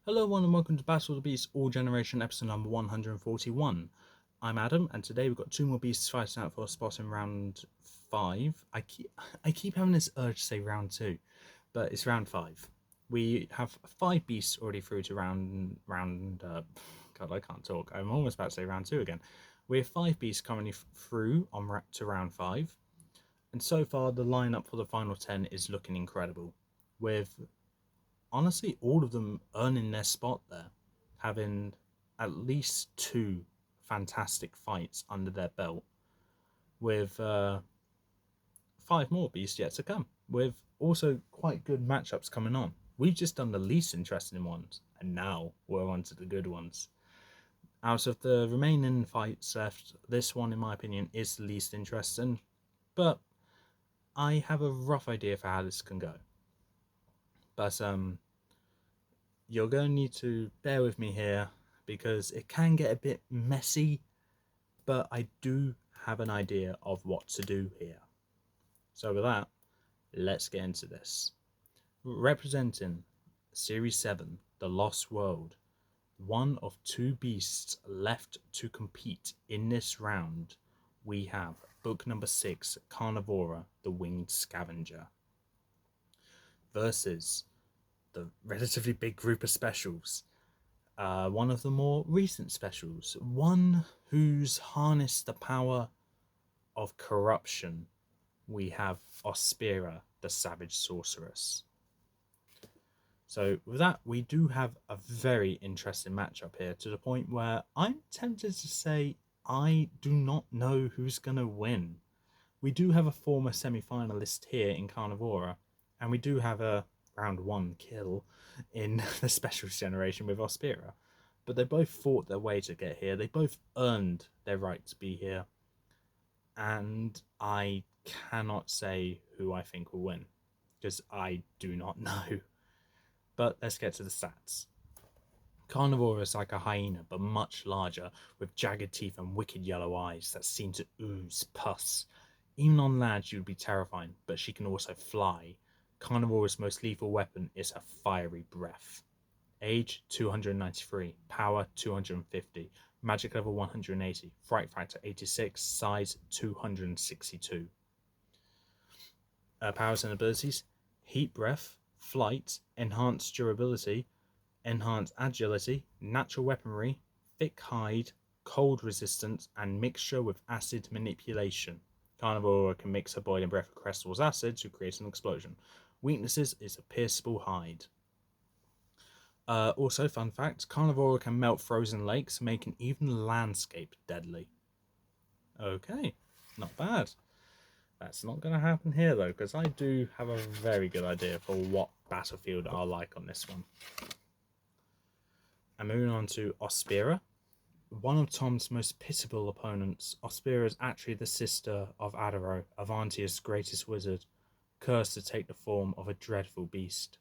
Hello everyone and welcome to Battle of the Beasts All Generation episode number 141. I'm Adam and today we've got two more beasts fighting out for a spot in round 5. I keep having this urge to say round 2, but it's round 5. We have 5 beasts already through to God, I can't talk. I'm almost about to say round 2 again. We have 5 beasts currently through to round 5. And so far the lineup for the final 10 is looking incredible, with honestly all of them earning their spot there, having at least 2 fantastic fights under their belt, with 5 more beasts yet to come, with also quite good matchups coming on. We've just done the least interesting ones, and now we're on to the good ones. Out of the remaining fights left, this one, in my opinion, is the least interesting, but I have a rough idea for how this can go. But you're going to need to bear with me here because it can get a bit messy, but I do have an idea of what to do here. So with that, let's get into this. Representing Series 7, The Lost World, one of 2 beasts left to compete in this round, we have book number 6, Carnivora, the Winged Scavenger, versus the relatively big group of specials. One of the more recent specials, one who's harnessed the power of corruption. We have Ospira, the Savage Sorceress. So with that, we do have a very interesting matchup here, to the point where I'm tempted to say I do not know who's going to win. We do have a former semi-finalist here in Carnivora, and we do have a round 1 kill in the specials generation with Ospira. But they both fought their way to get here. They both earned their right to be here. And I cannot say who I think will win, because I do not know. But let's get to the stats. Carnivora is like a hyena, but much larger, with jagged teeth and wicked yellow eyes that seem to ooze pus. Even on land she would be terrifying, but she can also fly. Carnivora's most lethal weapon is her fiery breath. Age 293, power 250, magic level 180, fright factor 86, size 262. Powers and abilities: heat breath, flight, enhanced durability, enhanced agility, natural weaponry, thick hide, cold resistance, and mixture with acid manipulation. Carnivora can mix her boiling breath with Crestal's acid to create an explosion. Weaknesses is a pierceable hide. Also, fun fact, Carnivora can melt frozen lakes, making even landscape deadly. Okay, not bad. That's not going to happen here, though, because I do have a very good idea for what battlefield I'll like on this one. And moving on to Ospira. One of Tom's most pitiable opponents, Ospira is actually the sister of Adaro, Avantia's greatest wizard, cursed to take the form of a dreadful beast.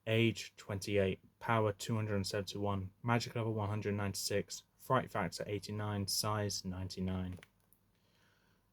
Age 28, power 271, magic level 196, fright factor 89, size 99.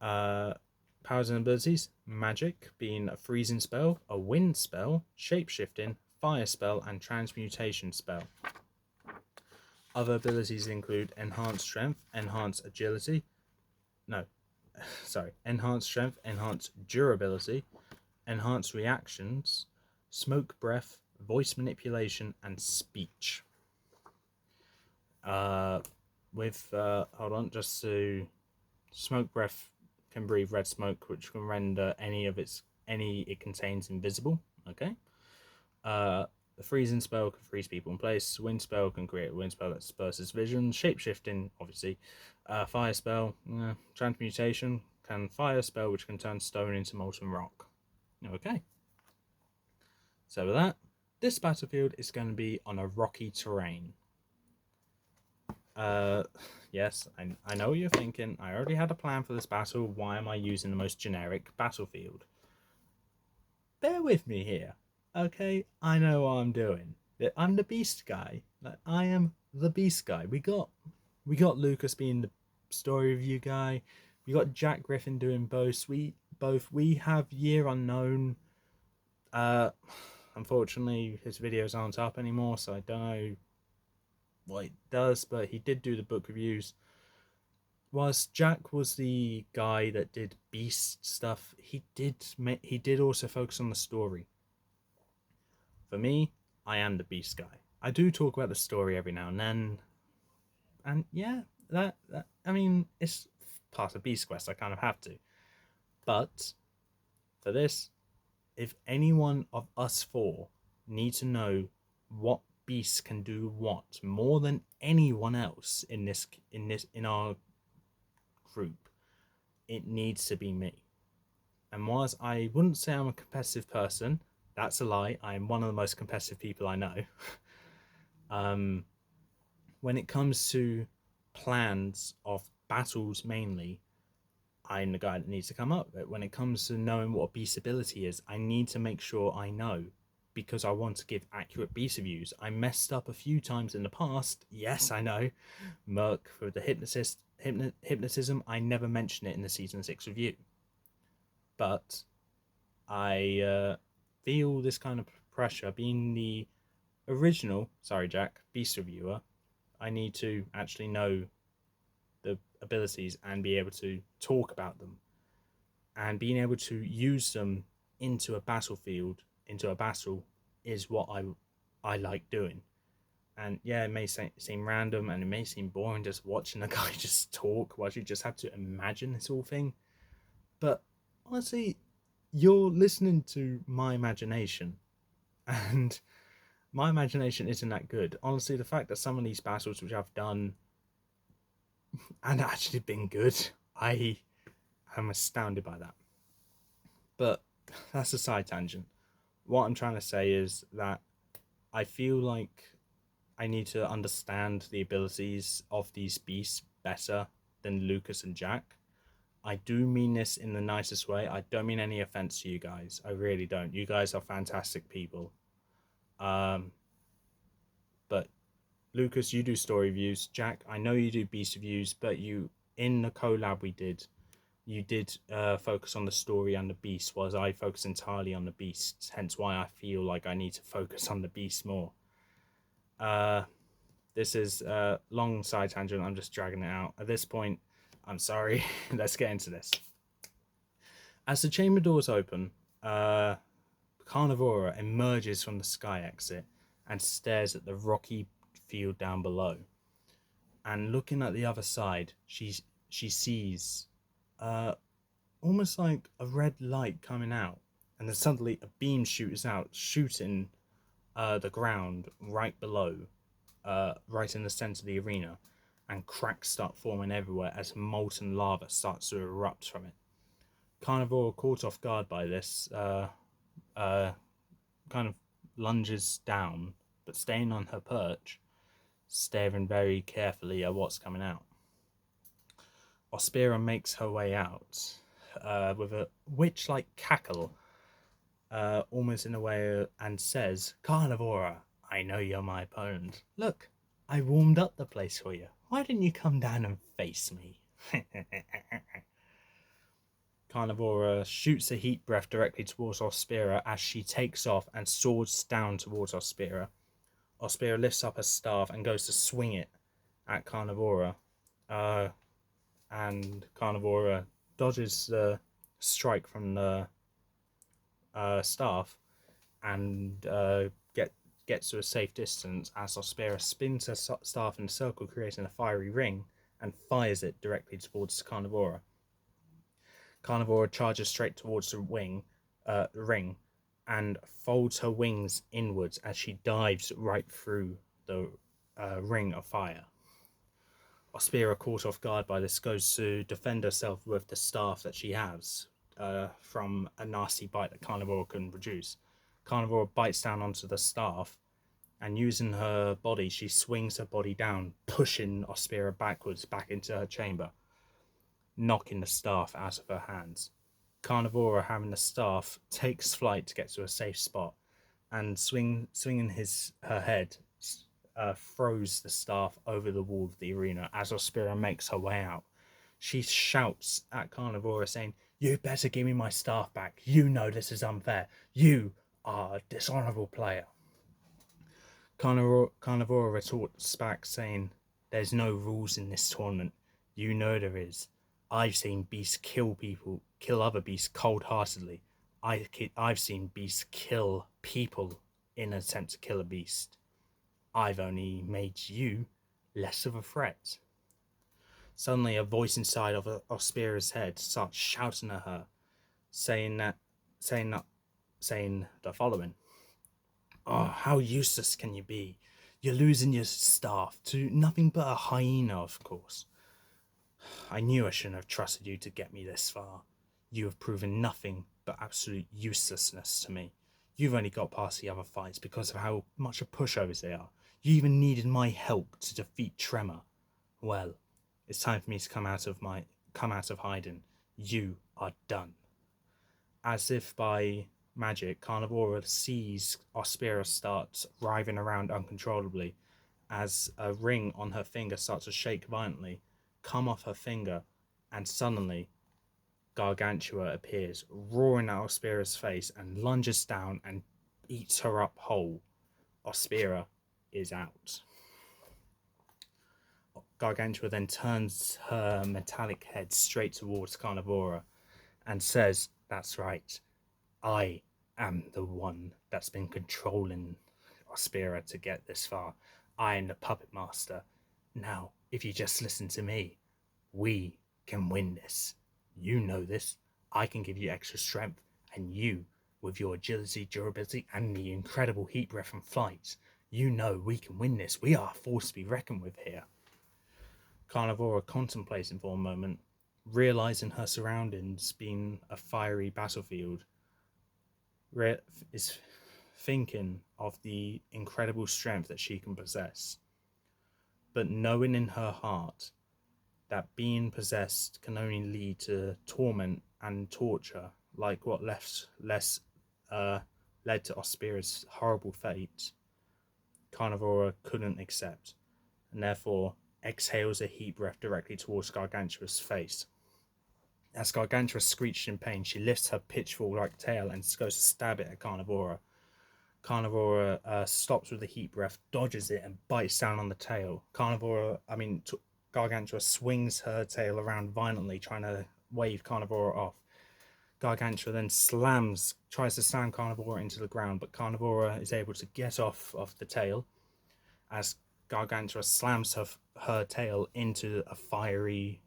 Powers and abilities: magic, being a freezing spell, a wind spell, shapeshifting, fire spell, and transmutation spell. Other abilities include enhanced strength, enhanced agility, enhanced strength, enhanced durability, enhanced reactions, smoke breath, voice manipulation, and speech. Hold on, just to smoke breath can breathe red smoke, which can render any it contains invisible. Okay. The freezing spell can freeze people in place. Wind spell can create a wind spell that disperses vision. Shapeshifting, obviously. Fire spell, transmutation can fire spell which can turn stone into molten rock. Okay. So with that, this battlefield is going to be on a rocky terrain. Yes, I know what you're thinking. I already had a plan for this battle. Why am I using the most generic battlefield? Bear with me here, okay? I know what I'm doing. I'm the beast guy. Like, I am the beast guy. We got Lucas being the story review guy. We got Jack Griffin doing both. We have Year Unknown. Unfortunately, his videos aren't up anymore, so I don't know what it does, but he did do the book reviews. Whilst Jack was the guy that did Beast stuff, he did also focus on the story. For me, I am the Beast guy. I do talk about the story every now and then, and yeah, that I mean, it's part of Beast Quest. I kind of have to. But for this, if anyone of us four need to know what Beast can do what more than anyone else in our group, it needs to be me. And whilst I wouldn't say I'm a competitive person, that's a lie. I am one of the most competitive people I know. um, when it comes to plans of battles mainly, I'm the guy that needs to come up. But when it comes to knowing what a beast ability is, I need to make sure I know because I want to give accurate beast reviews. I messed up a few times in the past. Yes, I know. Merc for the hypnotism. I never mentioned it in the season 6 review. But I feel this kind of pressure being the original, sorry Jack, beast reviewer. I need to actually know the abilities and be able to talk about them and being able to use them into a battlefield, into a battle, is what I like doing. And yeah, it may seem random and it may seem boring just watching a guy just talk while you just have to imagine this whole thing. But honestly, you're listening to my imagination, and my imagination isn't that good. Honestly, the fact that some of these battles which I've done and actually been good, I am astounded by that. But that's a side tangent. What I'm trying to say is that I feel like I need to understand the abilities of these beasts better than Lucas and Jack. I do mean this in the nicest way. I don't mean any offense to you guys. I really don't. You guys are fantastic people. But Lucas, you do story reviews. Jack, I know you do beast reviews, but you in the collab we did, you did focus on the story and the beast, whereas I focus entirely on the beasts. Hence why I feel like I need to focus on the beast more. This is a long side tangent. I'm just dragging it out. At this point, I'm sorry. Let's get into this. As the chamber doors open, Carnivora emerges from the sky exit and stares at the rocky field down below. And looking at the other side, she sees almost like a red light coming out, and then suddenly a beam shoots out, shooting the ground right below, right in the center of the arena, and cracks start forming everywhere as molten lava starts to erupt from it. Carnivora, caught off guard by this, kind of lunges down, but staying on her perch, staring very carefully at what's coming out. Ospira makes her way out with a witch-like cackle, almost in a way, and says, "Carnivora, I know you're my opponent. Look, I warmed up the place for you. Why didn't you come down and face me?" Carnivora shoots a heat breath directly towards Ospira as she takes off and swords down towards Ospira. Ospira lifts up her staff and goes to swing it at Carnivora. And Carnivora dodges the strike from the staff and gets to a safe distance as Ospira spins her staff in a circle, creating a fiery ring, and fires it directly towards Carnivora. Carnivora charges straight towards the ring and folds her wings inwards as she dives right through the ring of fire. Ospira, caught off guard by this, goes to defend herself with the staff that she has from a nasty bite that Carnivora can produce. Carnivora bites down onto the staff, and using her body, she swings her body down, pushing Ospira backwards back into her chamber, knocking the staff out of her hands. Carnivora, having the staff, takes flight to get to a safe spot, and swinging her head, throws the staff over the wall of the arena as Ospira makes her way out. She shouts at Carnivora saying, "You better give me my staff back. You know this is unfair. You are a dishonourable player. Carnivora retorts back, saying, "There's no rules in this tournament. You know there is. I've seen beasts kill people, kill other beasts cold-heartedly. I've seen beasts kill people in an attempt to kill a beast. I've only made you less of a threat." Suddenly, a voice inside of Ospira's head starts shouting at her, saying that, saying that, saying the following: "Oh, how useless can you be? You're losing your staff to nothing but a hyena, of course. I knew I shouldn't have trusted you to get me this far. You have proven nothing but absolute uselessness to me. You've only got past the other fights because of how much of pushovers they are. You even needed my help to defeat Tremor. Well, it's time for me to come out of hiding. You are done." As if by magic, Carnivora sees Ospira start writhing around uncontrollably as a ring on her finger starts to shake violently, come off her finger, and suddenly Gargantua appears, roaring at Ospira's face and lunges down and eats her up whole. Ospira is out. Gargantua then turns her metallic head straight towards Carnivora and says, "That's right. I am the one that's been controlling Ospira to get this far. I am the puppet master. Now, if you just listen to me, we can win this. You know this. I can give you extra strength, and you, with your agility, durability, and the incredible heat breath and flight, you know we can win this. We are a force to be reckoned with here." Carnivora contemplating for a moment, realizing her surroundings being a fiery battlefield, is thinking of the incredible strength that she can possess, but knowing in her heart that being possessed can only lead to torment and torture, like what led to Ospira's horrible fate, Carnivora couldn't accept, and therefore exhales a heat breath directly towards Gargantua's face. As Gargantua screeched in pain, she lifts her pitchfork-like tail and goes to stab it at Carnivora. Carnivora stops with a heat breath, dodges it, and bites down on the tail. Gargantua swings her tail around violently, trying to wave Carnivora off. Gargantua then tries to slam Carnivora into the ground, but Carnivora is able to get off the tail as Gargantua slams her tail into a fiery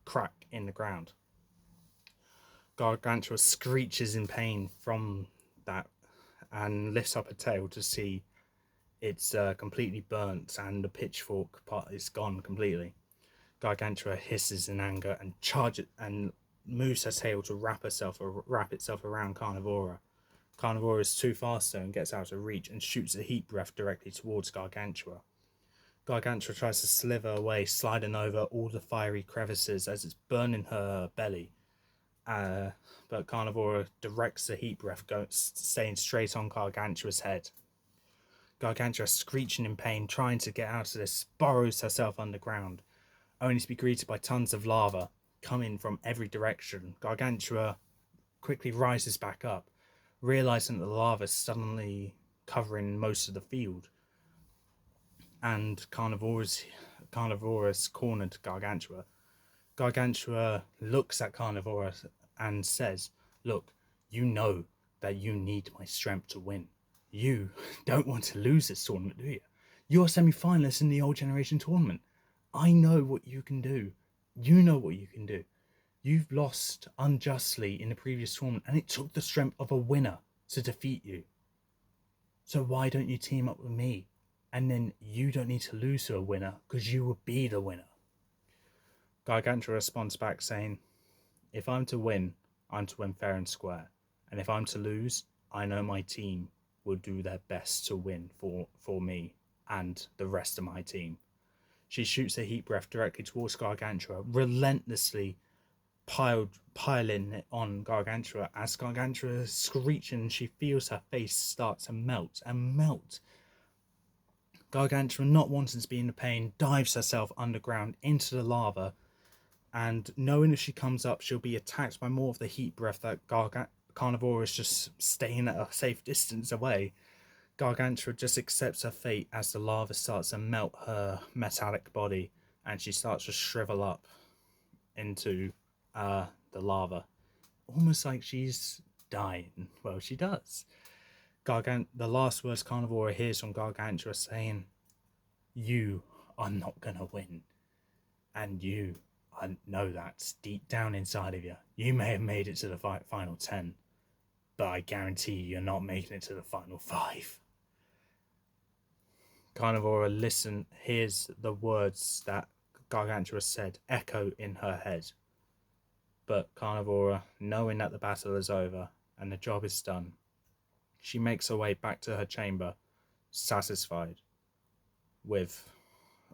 crack in the ground. Gargantua screeches in pain from that and lifts up her tail to see it's completely burnt and the pitchfork part is gone completely. Gargantua hisses in anger and charges and moves her tail to wrap itself around Carnivora. Carnivora is too fast though and gets out of reach and shoots a heat breath directly towards Gargantua. Gargantua tries to slither away, sliding over all the fiery crevices as it's burning her belly. But Carnivora directs the heat breath, staying straight on Gargantua's head. Gargantua, screeching in pain, trying to get out of this, burrows herself underground, only to be greeted by tons of lava coming from every direction. Gargantua quickly rises back up, realizing that the lava is suddenly covering most of the field, and Carnivora's cornered Gargantua. Gargantua looks at Carnivora and says, "Look, you know that you need my strength to win. You don't want to lose this tournament, do you? You're a semi-finalist in the Old Generation tournament. I know what you can do. You know what you can do. You've lost unjustly in the previous tournament, and it took the strength of a winner to defeat you. So why don't you team up with me? And then you don't need to lose to a winner, because you will be the winner." Gargantua responds back saying, "If I'm to win fair and square. And if I'm to lose, I know my team will do their best to win for me and the rest of my team." She shoots a heat breath directly towards Gargantua, relentlessly piling it on Gargantua. As Gargantua is screeching, she feels her face start to melt and melt. Gargantua, not wanting to be in the pain, dives herself underground into the lava, and knowing if she comes up, she'll be attacked by more of the heat breath that Carnivora is just staying at a safe distance away. Gargantua just accepts her fate as the lava starts to melt her metallic body, and she starts to shrivel up into the lava, almost like she's dying. Well, she does. The last words Carnivora hears from Gargantua saying, "You are not gonna win, and I know that's deep down inside of you. You may have made it to the final 10, but I guarantee you're not making it to the final 5." Carnivora hears the words that Gargantua said echo in her head. But Carnivora, knowing that the battle is over and the job is done, she makes her way back to her chamber, satisfied, with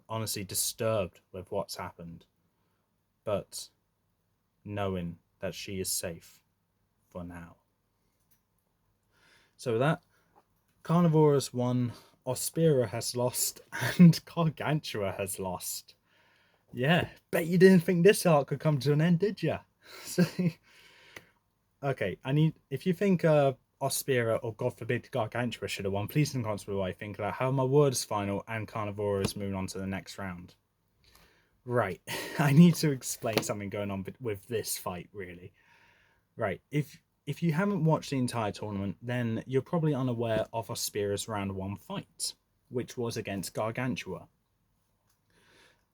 honestly disturbed with what's happened, but knowing that she is safe for now. So with that, Carnivora's won, Ospira has lost, and Gargantua has lost. Yeah, bet you didn't think this arc could come to an end, did ya? So, okay, if you think Ospira or God forbid Gargantua should have won, please don't comment below what you think about how my word is final and Carnivora is moving on to the next round. Right, I need to explain something going on with this fight, really. Right, if you haven't watched the entire tournament, then you're probably unaware of Ospira's round 1 fight, which was against Gargantua.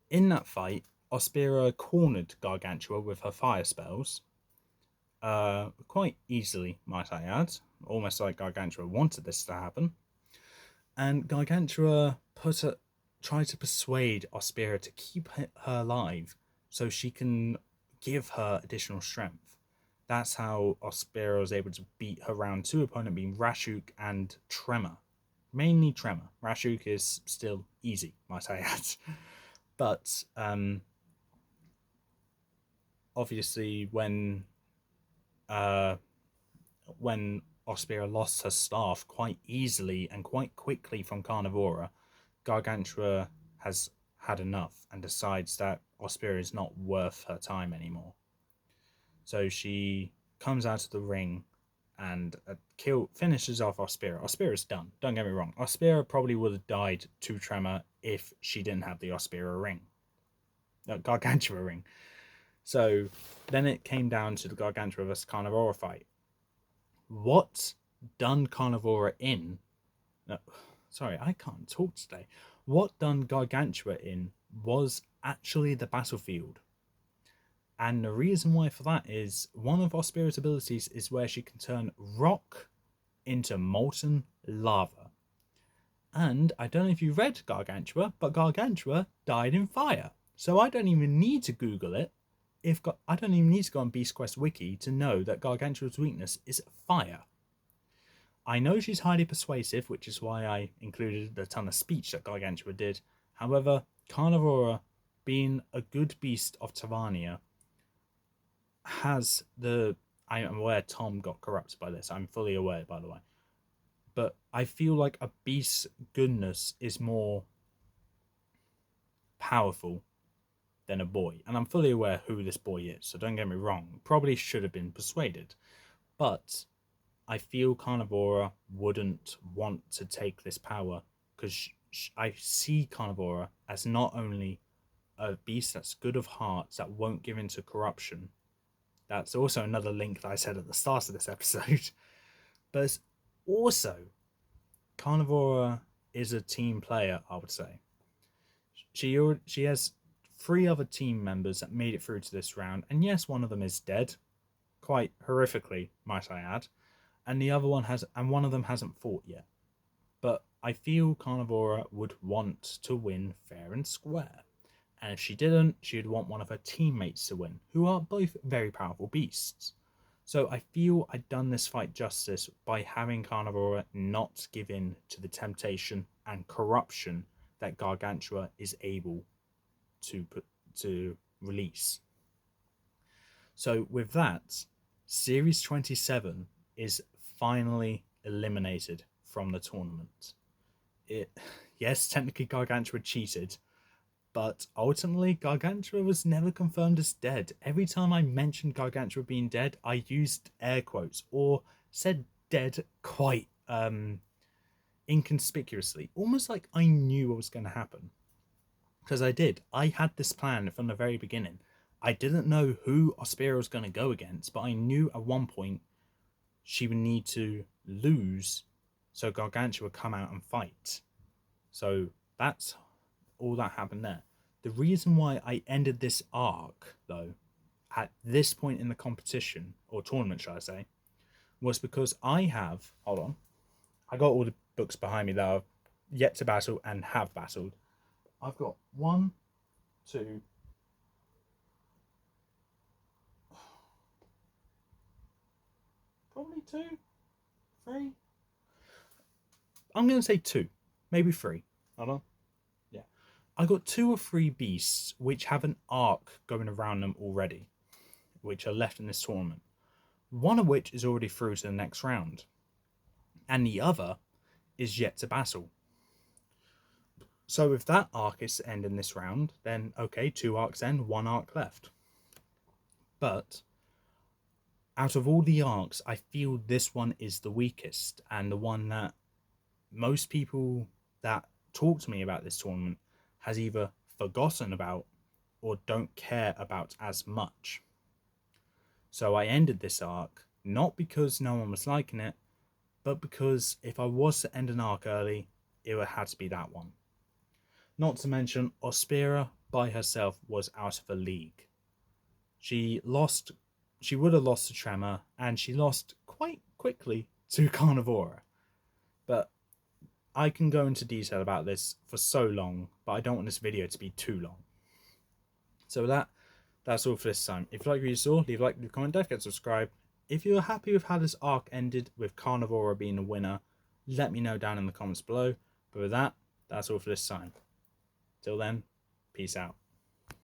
In that fight, Ospira cornered Gargantua with her fire spells, quite easily, might I add, almost like Gargantua wanted this to happen. And Gargantua tried to persuade Ospira to keep her alive so she can give her additional strength. That's how Ospira was able to beat her round 2 opponent, being Rashuk and Tremor. Mainly Tremor. Rashuk is still easy, might I add. But obviously when Ospira lost her staff quite easily and quite quickly from Carnivora, Gargantua has had enough and decides that Ospira is not worth her time anymore. So she comes out of the ring and finishes off Ospira. Ospira's done, don't get me wrong. Ospira probably would have died to Tremor if she didn't have the Ospira ring. Gargantua ring. So then it came down to the Gargantua vs Carnivora fight. What done Carnivora in... No, sorry, I can't talk today. What done Gargantua in was actually the battlefield. And the reason why for that is one of Ospira's abilities is where she can turn rock into molten lava. And I don't know if you read Gargantua, but Gargantua died in fire. So I don't even need to Google it. I don't even need to go on Beast Quest Wiki to know that Gargantua's weakness is fire. I know she's highly persuasive, which is why I included a ton of speech that Gargantua did. However, Carnivora, being a good beast of Tavarnia, has the... I am aware Tom got corrupted by this. I'm fully aware, by the way. But I feel like a beast's goodness is more powerful than a boy. And I'm fully aware who this boy is, so don't get me wrong. Probably should have been persuaded. But I feel Carnivora wouldn't want to take this power because I see Carnivora as not only a beast that's good of hearts that won't give in to corruption. That's also another link that I said at the start of this episode. But it's also, Carnivora is a team player, I would say. She has 3 other team members that made it through to this round. And yes, one of them is dead. Quite horrifically, might I add. And one of them hasn't fought yet. But I feel Carnivora would want to win fair and square. And if she didn't, she'd want one of her teammates to win, who are both very powerful beasts. So I feel I've done this fight justice by having Carnivora not give in to the temptation and corruption that Gargantua is able to release. So with that, Series 27 is finally eliminated from the tournament. Yes, technically Gargantua cheated, But ultimately, Gargantua was never confirmed as dead. Every time I mentioned Gargantua being dead, I used air quotes or said dead quite inconspicuously, almost like I knew what was going to happen. Because I did. I had this plan from the very beginning. I didn't know who Ospira was going to go against, but I knew at one point she would need to lose so Gargantua would come out and fight. So that's all that happened there. The reason why I ended this arc, though, at this point in the competition, or tournament, should I say, was because I have. Hold on. I got all the books behind me that are yet to battle and have battled. I've got one, two, probably two, three. I'm going to say two, maybe three. Hold on. Yeah. I got two or three beasts which have an arc going around them already, which are left in this tournament. One of which is already through to the next round, and the other is yet to battle. So if that arc is to end in this round, then okay, two arcs end, one arc left. But out of all the arcs, I feel this one is the weakest, and the one that most people that talk to me about this tournament has either forgotten about or don't care about as much. So I ended this arc not because no one was liking it, but because if I was to end an arc early, it would have to be that one. Not to mention, Ospira by herself was out of a league. She would have lost to Tremor, and she lost quite quickly to Carnivora. But I can go into detail about this for so long, but I don't want this video to be too long. So that's all for this time. If you like what you saw, leave a like, leave a comment, don't forget to subscribe. If you're happy with how this arc ended with Carnivora being the winner, let me know down in the comments below. But with that, that's all for this time. Till then, peace out.